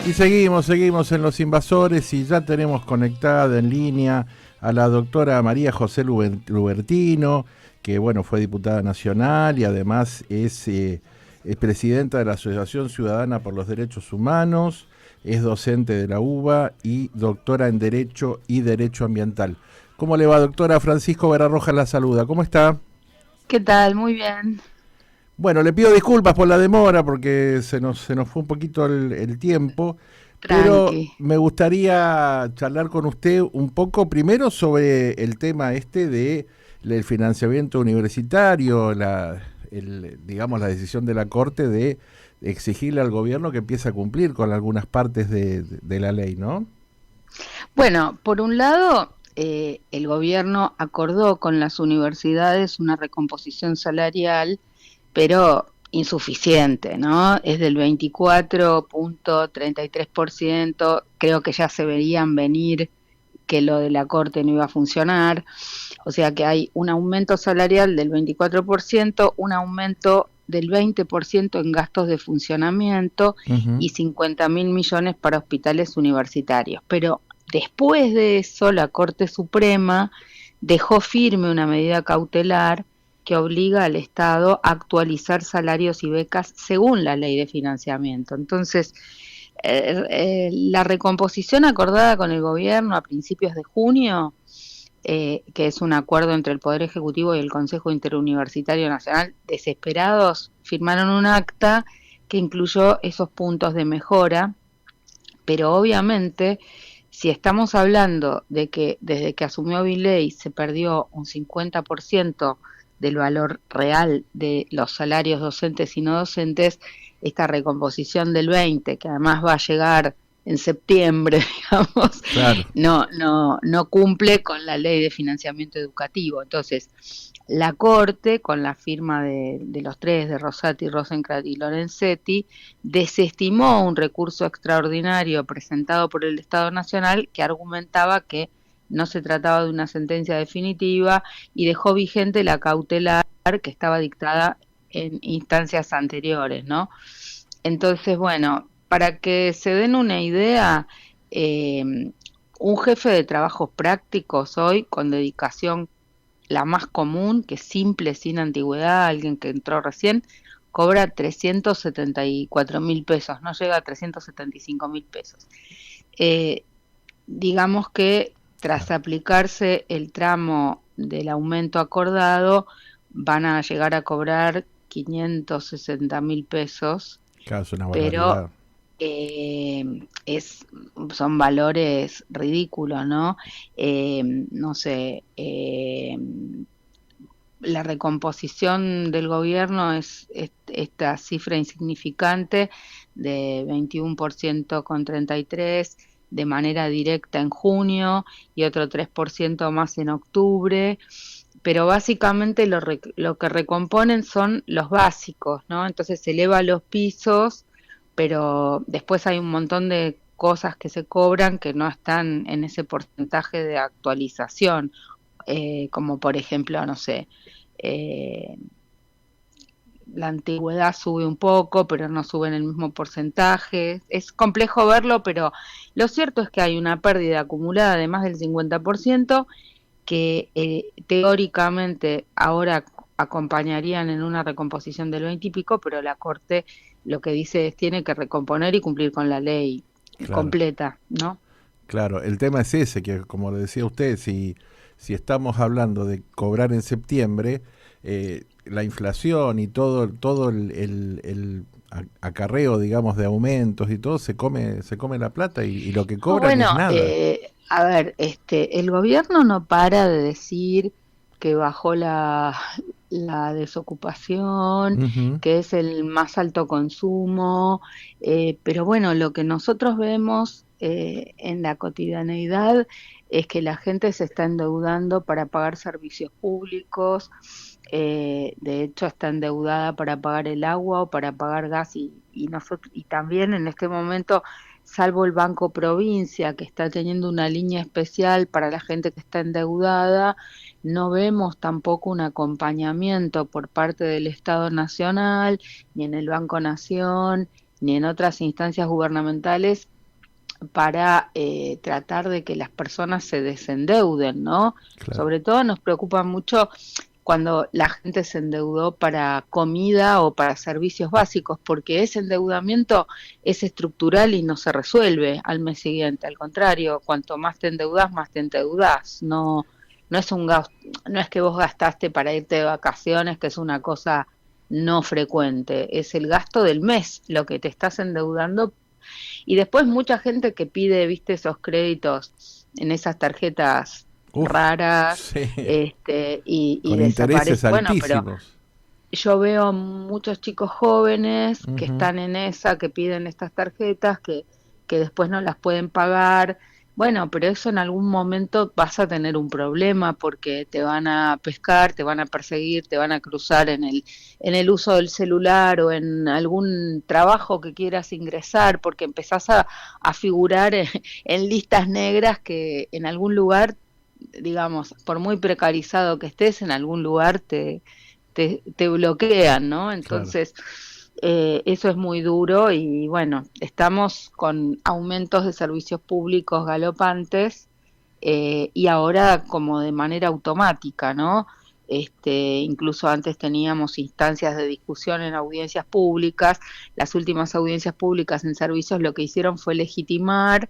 Y seguimos en Los Invasores y ya tenemos conectada en línea a la doctora María José Lubertino, que bueno, fue diputada nacional y además es presidenta de la Asociación Ciudadana por los Derechos Humanos, es docente de la UBA y doctora en Derecho y Derecho Ambiental. ¿Cómo le va, doctora? Francisco Vera Rojas la saluda. ¿Cómo está? ¿Qué tal? Muy bien. Bueno, le pido disculpas por la demora porque se nos fue un poquito el tiempo, pero Tranqui. me gustaría charlar con usted un poco primero sobre el tema del financiamiento universitario, digamos la decisión de la Corte de exigirle al gobierno que empiece a cumplir con algunas partes de la ley, ¿no? Bueno, por un lado, el gobierno acordó con las universidades una recomposición salarial, pero insuficiente, ¿no? Es del 24,33%. Creo que ya se veían venir que lo de la Corte no iba a funcionar. O sea que hay un aumento salarial del 24%, un aumento del 20% en gastos de funcionamiento Ujú. y 50.000 millones para hospitales universitarios. Pero después de eso, la Corte Suprema dejó firme una medida cautelar que obliga al Estado a actualizar salarios y becas según la ley de financiamiento. Entonces, la recomposición acordada con el gobierno a principios de junio, que es un acuerdo entre el Poder Ejecutivo y el Consejo Interuniversitario Nacional, desesperados, firmaron un acta que incluyó esos puntos de mejora, pero obviamente, si estamos hablando de que desde que asumió Milei se perdió un 50% del valor real de los salarios docentes y no docentes, esta recomposición del 20, que además va a llegar en septiembre, digamos, Claro. no cumple con la ley de financiamiento educativo. Entonces, la Corte, con la firma de los tres, de Rosati, Rosenkrantz y Lorenzetti, desestimó un recurso extraordinario presentado por el Estado Nacional que argumentaba que no se trataba de una sentencia definitiva y dejó vigente la cautelar que estaba dictada en instancias anteriores, ¿no? Entonces, bueno, para que se den una idea, un jefe de trabajos prácticos hoy con dedicación la más común, que es simple, sin antigüedad, alguien que entró recién, cobra 374.000 pesos, no llega a 375.000 pesos. Eh, digamos que tras Claro. aplicarse el tramo del aumento acordado, van a llegar a cobrar 560.000 pesos, Claro, es una pero barbaridad. es, son valores ridículos, ¿no? No sé, la recomposición del gobierno es esta cifra insignificante de 21% con 33 de manera directa en junio y otro 3% más en octubre, pero básicamente lo que recomponen son los básicos, ¿no? Entonces se eleva los pisos, pero después hay un montón de cosas que se cobran que no están en ese porcentaje de actualización, como por ejemplo, no sé, eh, la antigüedad sube un poco, pero no sube en el mismo porcentaje. Es complejo verlo, pero lo cierto es que hay una pérdida acumulada de más del 50% que teóricamente ahora acompañarían en una recomposición del 20 y pico, pero la Corte lo que dice es tiene que recomponer y cumplir con la ley Claro. completa, ¿no? Claro, el tema es ese, que como le decía usted, si estamos hablando de cobrar en septiembre, la inflación y todo el acarreo, digamos, de aumentos y todo, se come la plata y lo que No, cobran es bueno, nada. a ver, el gobierno no para de decir que bajó la desocupación, Ujú. que es el más alto consumo, pero bueno, lo que nosotros vemos en la cotidianeidad es que la gente se está endeudando para pagar servicios públicos, de hecho está endeudada para pagar el agua o para pagar gas y nosotros, y también en este momento salvo el Banco Provincia, que está teniendo una línea especial para la gente que está endeudada, no vemos tampoco un acompañamiento por parte del Estado Nacional, ni en el Banco Nación, ni en otras instancias gubernamentales para tratar de que las personas se desendeuden, ¿no? Claro. Sobre todo nos preocupa mucho cuando la gente se endeudó para comida o para servicios básicos, porque ese endeudamiento es estructural y no se resuelve al mes siguiente. Al contrario, cuanto más te endeudas. No, no es un gasto, no es que vos gastaste para irte de vacaciones, que es una cosa no frecuente, es el gasto del mes lo que te estás endeudando. Y después mucha gente que pide, viste, esos créditos en esas tarjetas Uf, raras, sí, y con intereses desaparece. Bueno, pero altísimos. yo veo muchos chicos jóvenes que Ujú. están en esa, que piden estas tarjetas, que después no las pueden pagar. Bueno, pero eso en algún momento vas a tener un problema porque te van a pescar, te van a perseguir, te van a cruzar en el uso del celular o en algún trabajo que quieras ingresar, porque empezás a figurar en listas negras que en algún lugar, digamos, por muy precarizado que estés, en algún lugar te bloquean, ¿no? Claro. Entonces, eso es muy duro y bueno, estamos con aumentos de servicios públicos galopantes, y ahora como de manera automática, ¿no? Incluso antes teníamos instancias de discusión en audiencias públicas. Las últimas audiencias públicas en servicios lo que hicieron fue legitimar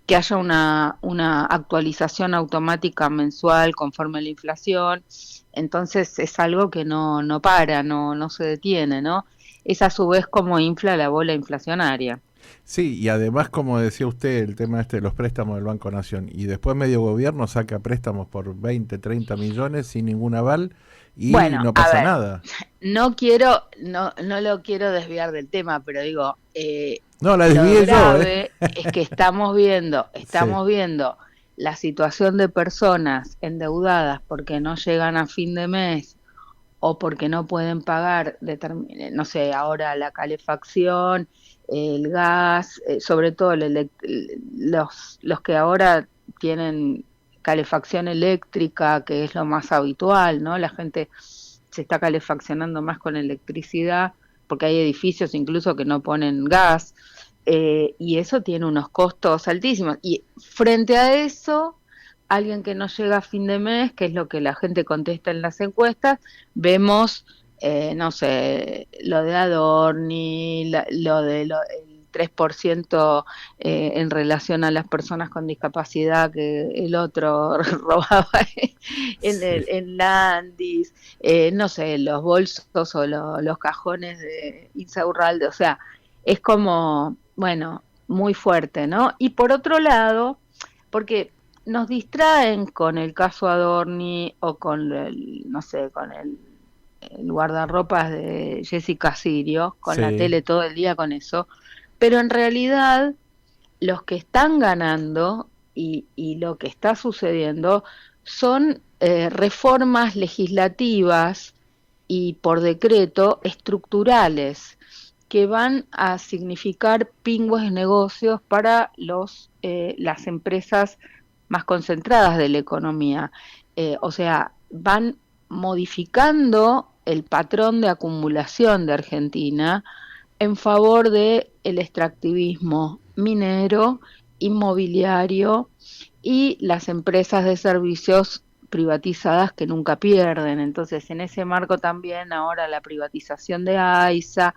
que haya una actualización automática mensual conforme a la inflación. Entonces es algo que no para, no se detiene, ¿no? Es a su vez como infla la bola inflacionaria. Sí, y además, como decía usted, el tema este de los préstamos del Banco Nación, y después medio gobierno saca préstamos por 20, 30 millones sin ningún aval y Bueno, no a pasa ver, nada. no lo quiero desviar del tema, pero digo, No, la lo desvié yo, ¿eh? grave es que Sí, estamos viendo la situación de personas endeudadas porque no llegan a fin de mes o porque no pueden pagar, no sé, ahora la calefacción, el gas, sobre todo los que ahora tienen calefacción eléctrica, que es lo más habitual, ¿no? La gente se está calefaccionando más con electricidad, porque hay edificios incluso que no ponen gas, y eso tiene unos costos altísimos. Y frente a eso, alguien que no llega a fin de mes, que es lo que la gente contesta en las encuestas, vemos, no sé, lo de Adorni, el 3% en relación a las personas con discapacidad que el otro robaba sí. en Landis, no sé, los bolsos o los cajones de Insaurralde, o sea, es como, bueno, muy fuerte, ¿no? Y por otro lado, porque nos distraen con el caso Adorni o con el, no sé, con el guardarropas de Jessica Sirio, con la Sí, tele todo el día con eso, pero en realidad los que están ganando y lo que está sucediendo son reformas legislativas y por decreto estructurales que van a significar pingües negocios para las empresas más concentradas de la economía. O sea, van modificando el patrón de acumulación de Argentina en favor de el extractivismo minero, inmobiliario y las empresas de servicios privatizadas que nunca pierden. Entonces, en ese marco también ahora la privatización de AISA,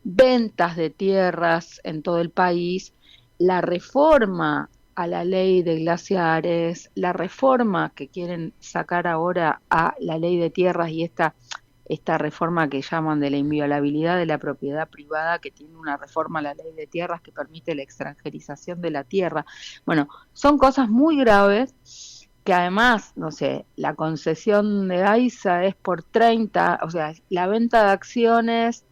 ventas de tierras en todo el país, la reforma a la ley de glaciares, la reforma que quieren sacar ahora a la ley de tierras y esta reforma que llaman de la inviolabilidad de la propiedad privada, que tiene una reforma a la ley de tierras que permite la extranjerización de la tierra. Bueno, son cosas muy graves que además, no sé, la concesión de AISA es por 30, o sea, la venta de acciones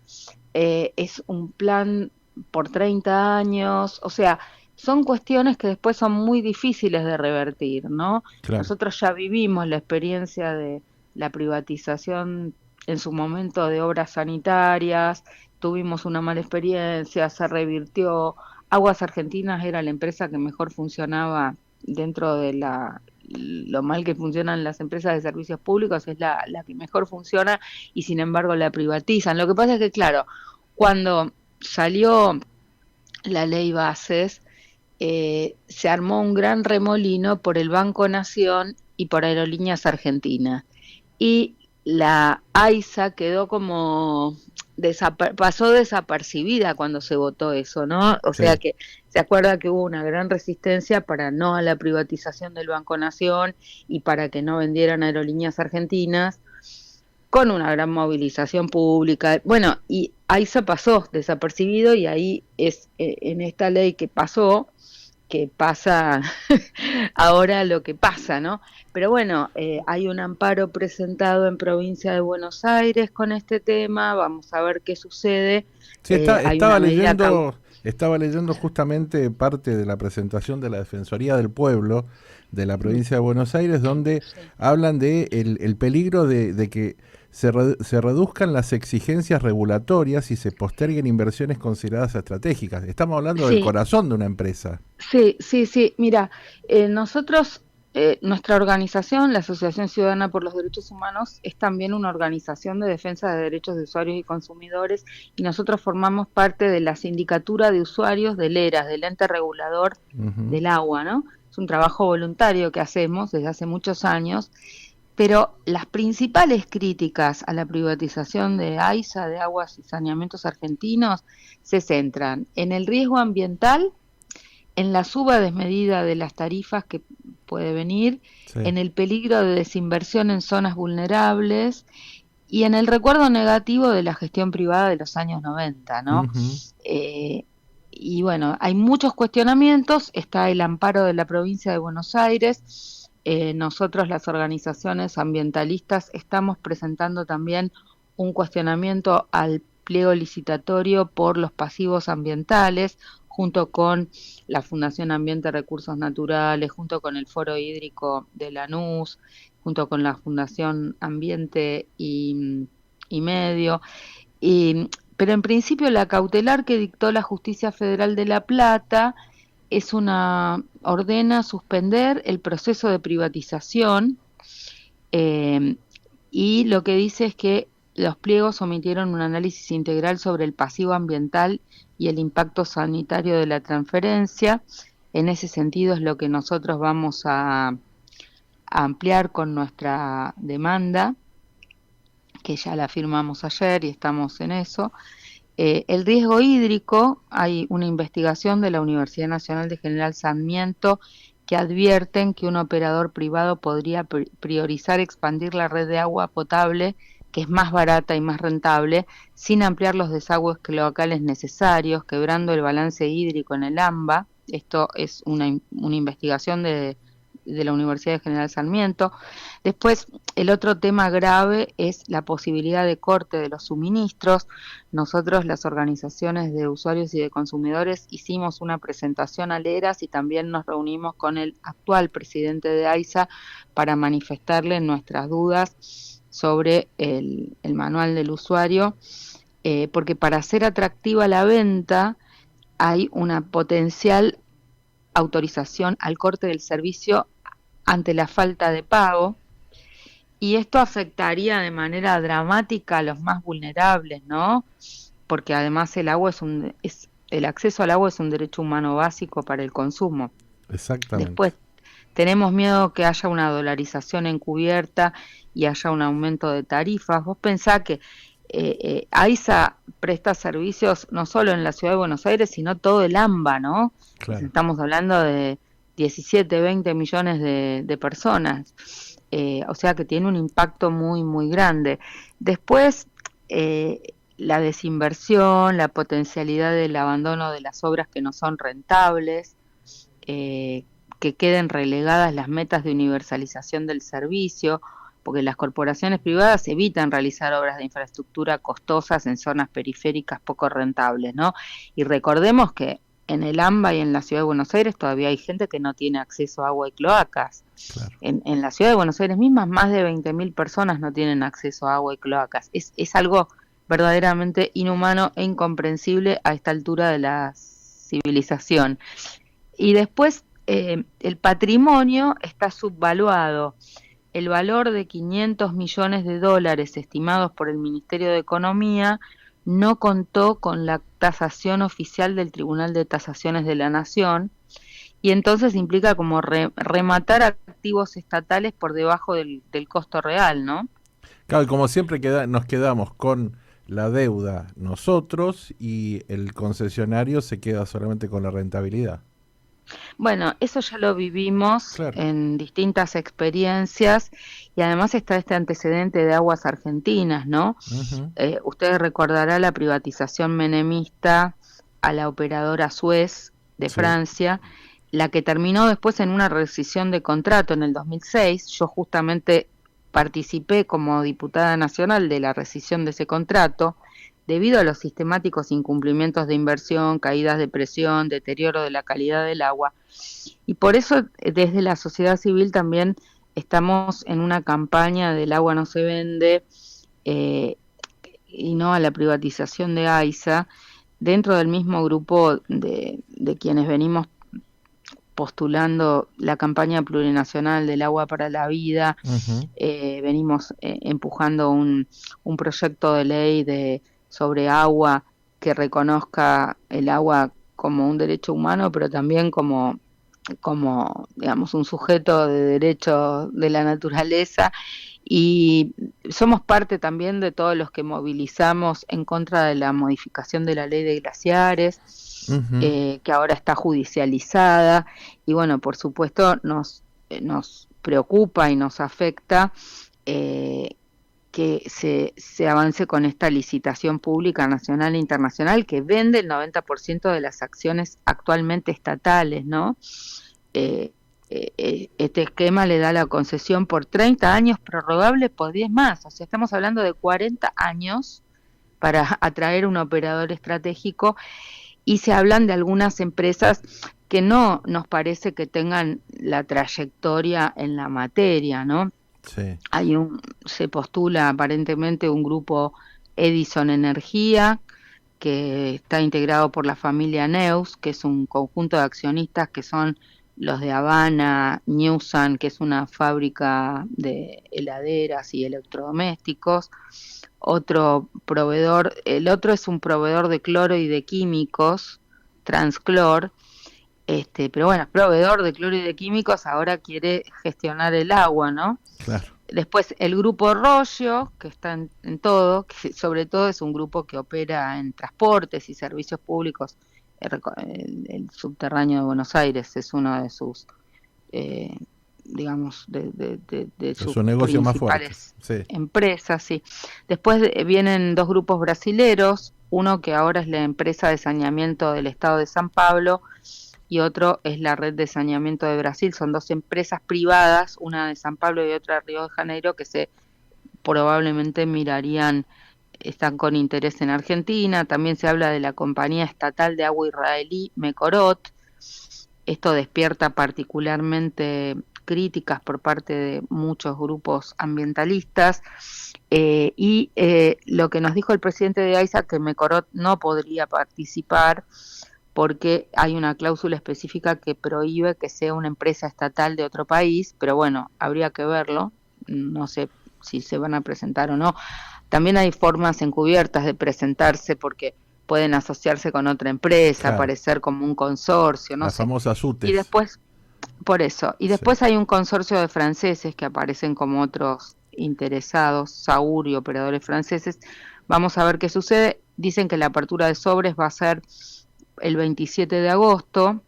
es un plan por 30 años, o sea, son cuestiones que después son muy difíciles de revertir, ¿no? claro. Nosotros ya vivimos la experiencia de la privatización en su momento de obras sanitarias, tuvimos una mala experiencia, se revirtió. Aguas Argentinas era la empresa que mejor funcionaba dentro de lo mal que funcionan las empresas de servicios públicos, es la que mejor funciona y sin embargo la privatizan. Lo que pasa es que, claro, cuando salió la ley Bases, se armó un gran remolino por el Banco Nación y por Aerolíneas Argentinas. Y la AISA quedó como pasó desapercibida cuando se votó eso, ¿no? O sea Sí. que se acuerda que hubo una gran resistencia para no a la privatización del Banco Nación y para que no vendieran Aerolíneas Argentinas, con una gran movilización pública. Bueno, y AISA pasó desapercibido y ahí es en esta ley que pasa ahora lo que pasa, ¿no? Pero bueno, hay un amparo presentado en Provincia de Buenos Aires con este tema, vamos a ver qué sucede. Sí, Hay una medida estaba leyendo justamente parte de la presentación de la Defensoría del Pueblo de la Mm, provincia de Buenos Aires, donde sí. hablan de el peligro de que se reduzcan las exigencias regulatorias y se posterguen inversiones consideradas estratégicas. Estamos hablando del Sí, corazón de una empresa. sí, sí, sí. Mira, nosotros, nuestra organización, la Asociación Ciudadana por los Derechos Humanos, es también una organización de defensa de derechos de usuarios y consumidores, y nosotros formamos parte de la Sindicatura de Usuarios del ERAS, del ente regulador Ujú. del agua, ¿no? Es un trabajo voluntario que hacemos desde hace muchos años, pero las principales críticas a la privatización de AISA, de Aguas y Saneamientos Argentinos, se centran en el riesgo ambiental, en la suba desmedida de las tarifas que puede venir, Sí. en el peligro de desinversión en zonas vulnerables y en el recuerdo negativo de la gestión privada de los años 90, ¿no? Ujú. Eh, y bueno, hay muchos cuestionamientos, está el amparo de la provincia de Buenos Aires, nosotros las organizaciones ambientalistas estamos presentando también un cuestionamiento al pliego licitatorio por los pasivos ambientales, junto con la Fundación Ambiente y Recursos Naturales, junto con el Foro Hídrico de Lanús, junto con la Fundación Ambiente y Medio. Y, pero en principio la cautelar que dictó la Justicia Federal de La Plata ordena suspender el proceso de privatización, eh, y lo que dice es que los pliegos omitieron un análisis integral sobre el pasivo ambiental y el impacto sanitario de la transferencia. En ese sentido es lo que nosotros vamos a ampliar con nuestra demanda, que ya la firmamos ayer y estamos en eso. El riesgo hídrico, hay una investigación de la Universidad Nacional de General Sarmiento que advierten que un operador privado podría priorizar expandir la red de agua potable, que es más barata y más rentable, sin ampliar los desagües locales necesarios, quebrando el balance hídrico en el AMBA. Esto es una investigación de la Universidad de General Sarmiento. Después, el otro tema grave es la posibilidad de corte de los suministros. Nosotros, las organizaciones de usuarios y de consumidores, hicimos una presentación al ERAS y también nos reunimos con el actual presidente de AISA para manifestarle nuestras dudas sobre el manual del usuario, porque para hacer atractiva la venta hay una potencial autorización al corte del servicio ante la falta de pago, y esto afectaría de manera dramática a los más vulnerables, ¿no? Porque además el acceso al agua es un derecho humano básico para el consumo. Exactamente. Después, tenemos miedo que haya una dolarización encubierta y haya un aumento de tarifas. Vos pensás que AISA presta servicios no solo en la ciudad de Buenos Aires, sino todo el AMBA, ¿no? Claro. Estamos hablando de 17, 20 millones de personas. O sea que tiene un impacto muy, muy grande. Después, la desinversión, la potencialidad del abandono de las obras que no son rentables, eh, que queden relegadas las metas de universalización del servicio, porque las corporaciones privadas evitan realizar obras de infraestructura costosas en zonas periféricas poco rentables, ¿no? Y recordemos que en el AMBA y en la Ciudad de Buenos Aires todavía hay gente que no tiene acceso a agua y cloacas. Claro. En la Ciudad de Buenos Aires misma, más de 20.000 personas no tienen acceso a agua y cloacas. Es algo verdaderamente inhumano e incomprensible a esta altura de la civilización. Y después, el patrimonio está subvaluado. El valor de 500 millones de dólares estimados por el Ministerio de Economía no contó con la tasación oficial del Tribunal de Tasaciones de la Nación, y entonces implica como rematar activos estatales por debajo del costo real, ¿no? Claro, y como siempre nos quedamos con la deuda nosotros y el concesionario se queda solamente con la rentabilidad. Bueno, eso ya lo vivimos Claro. en distintas experiencias, y además está este antecedente de Aguas Argentinas, ¿no? Ujú. Ustedes recordarán la privatización menemista a la operadora Suez de Sí. Francia, la que terminó después en una rescisión de contrato en el 2006. Yo justamente participé como diputada nacional de la rescisión de ese contrato, debido a los sistemáticos incumplimientos de inversión, caídas de presión, deterioro de la calidad del agua. Y por eso desde la sociedad civil también estamos en una campaña del agua no se vende, eh, y no a la privatización de AISA, dentro del mismo grupo de quienes venimos postulando la campaña plurinacional del agua para la vida. Ujú. Venimos empujando un proyecto de ley sobre agua, que reconozca el agua como un derecho humano, pero también como digamos, un sujeto de derecho de la naturaleza. Y somos parte también de todos los que movilizamos en contra de la modificación de la ley de glaciares, Ujú. que ahora está judicializada. Y bueno, por supuesto nos preocupa y nos afecta, eh, que se avance con esta licitación pública nacional e internacional que vende el 90% de las acciones actualmente estatales, ¿no? Eh, este esquema le da la concesión por 30 años, prorrogable por 10 más. O sea, estamos hablando de 40 años para atraer un operador estratégico, y se hablan de algunas empresas que no nos parece que tengan la trayectoria en la materia, ¿no? Sí. Se postula aparentemente un grupo Edison Energía, que está integrado por la familia Neus, que es un conjunto de accionistas que son los de Habana, Newsan, que es una fábrica de heladeras y electrodomésticos. Otro proveedor, el otro es un proveedor de cloro y de químicos, Transclor. Pero bueno, proveedor de cloro y de químicos, ahora quiere gestionar el agua, ¿no? Claro. Después el grupo Rollo, que está en todo, que sobre todo es un grupo que opera en transportes y servicios públicos. El subterráneo de Buenos Aires es uno de sus, eh, digamos, de Es sus un negocio más fuerte. principales Sí. empresas, sí. Después vienen dos grupos brasileros, uno que ahora es la empresa de saneamiento del estado de San Pablo, y otro es la Red de Saneamiento de Brasil. Son dos empresas privadas, una de San Pablo y otra de Río de Janeiro, que se probablemente mirarían, están con interés en Argentina. También se habla de la compañía estatal de agua israelí Mekorot. Esto despierta particularmente críticas por parte de muchos grupos ambientalistas, lo que nos dijo el presidente de AISA, que Mekorot no podría participar porque hay una cláusula específica que prohíbe que sea una empresa estatal de otro país, pero bueno, habría que verlo, no sé si se van a presentar o no. También hay formas encubiertas de presentarse, porque pueden asociarse con otra empresa, Claro. aparecer como un consorcio, no Las sé. famosas Y UTES. después, por eso, y Sí. después hay un consorcio de franceses que aparecen como otros interesados, Saur y operadores franceses. Vamos a ver qué sucede. Dicen que la apertura de sobres va a ser el 27 de agosto,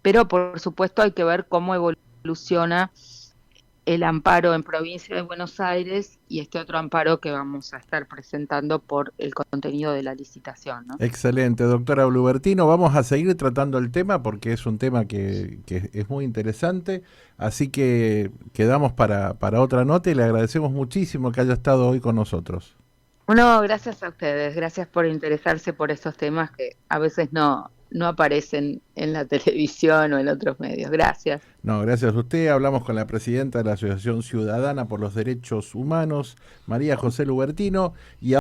pero por supuesto hay que ver cómo evoluciona el amparo en provincia de Buenos Aires y este otro amparo que vamos a estar presentando por el contenido de la licitación, ¿no? Excelente, doctora Blubertino. Vamos a seguir tratando el tema porque es un tema que es muy interesante. Así que quedamos para otra nota y le agradecemos muchísimo que haya estado hoy con nosotros. No, gracias a ustedes, gracias por interesarse por estos temas que a veces no aparecen en la televisión o en otros medios. Gracias. No, gracias a usted. Hablamos con la presidenta de la Asociación Ciudadana por los Derechos Humanos, María José Lubertino. Y